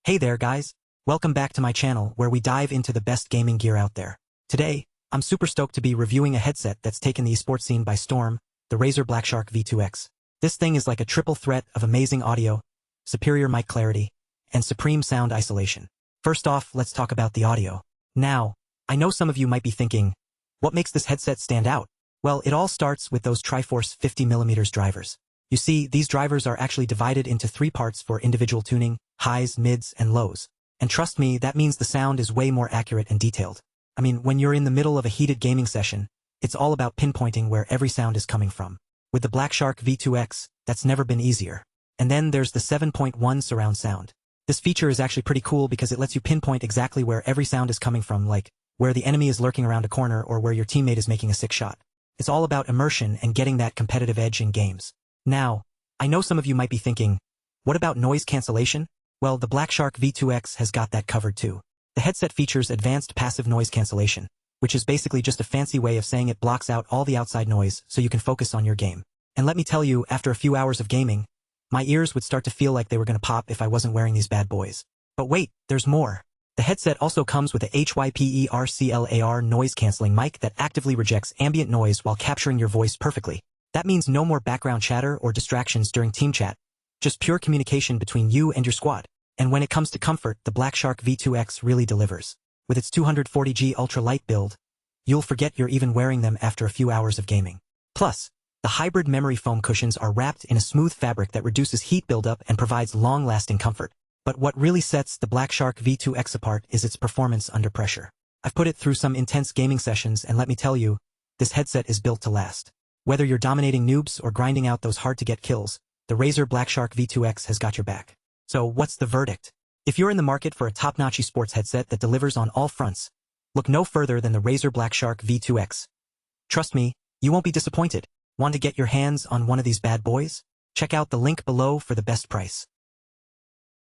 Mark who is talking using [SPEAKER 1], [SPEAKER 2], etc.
[SPEAKER 1] Hey there guys, welcome back to my channel where we dive into the best gaming gear out there. Today, I'm super stoked to be reviewing a headset that's taken the esports scene by storm, the Razer BlackShark V2 X. This thing is like a triple threat of amazing audio, superior mic clarity, and supreme sound isolation. First off, let's talk about the audio. Now, I know some of you might be thinking, what makes this headset stand out? Well, it all starts with those Triforce 50mm drivers. You see, these drivers are actually divided into 3 parts for individual tuning, highs, mids, and lows. And trust me, that means the sound is way more accurate and detailed. I mean, when you're in the middle of a heated gaming session, it's all about pinpointing where every sound is coming from. With the BlackShark V2 X, that's never been easier. And then there's the 7.1 surround sound. This feature is actually pretty cool because it lets you pinpoint exactly where every sound is coming from, like where the enemy is lurking around a corner or where your teammate is making a sick shot. It's all about immersion and getting that competitive edge in games. Now, I know some of you might be thinking, what about noise cancellation? Well, the BlackShark V2 X has got that covered too. The headset features advanced passive noise cancellation, which is basically just a fancy way of saying it blocks out all the outside noise so you can focus on your game. And let me tell you, after a few hours of gaming, my ears would start to feel like they were going to pop if I wasn't wearing these bad boys. But wait, there's more. The headset also comes with a Hyperclear noise-canceling mic that actively rejects ambient noise while capturing your voice perfectly. That means no more background chatter or distractions during team chat, just pure communication between you and your squad. And when it comes to comfort, the BlackShark V2 X really delivers. With its 240G ultra-light build, you'll forget you're even wearing them after a few hours of gaming. Plus, the hybrid memory foam cushions are wrapped in a smooth fabric that reduces heat buildup and provides long-lasting comfort. But what really sets the BlackShark V2 X apart is its performance under pressure. I've put it through some intense gaming sessions and let me tell you, this headset is built to last. Whether you're dominating noobs or grinding out those hard-to-get kills, the Razer BlackShark V2 X has got your back. So what's the verdict? If you're in the market for a top-notch esports headset that delivers on all fronts, look no further than the Razer BlackShark V2 X. Trust me, you won't be disappointed. Want to get your hands on one of these bad boys? Check out the link below for the best price.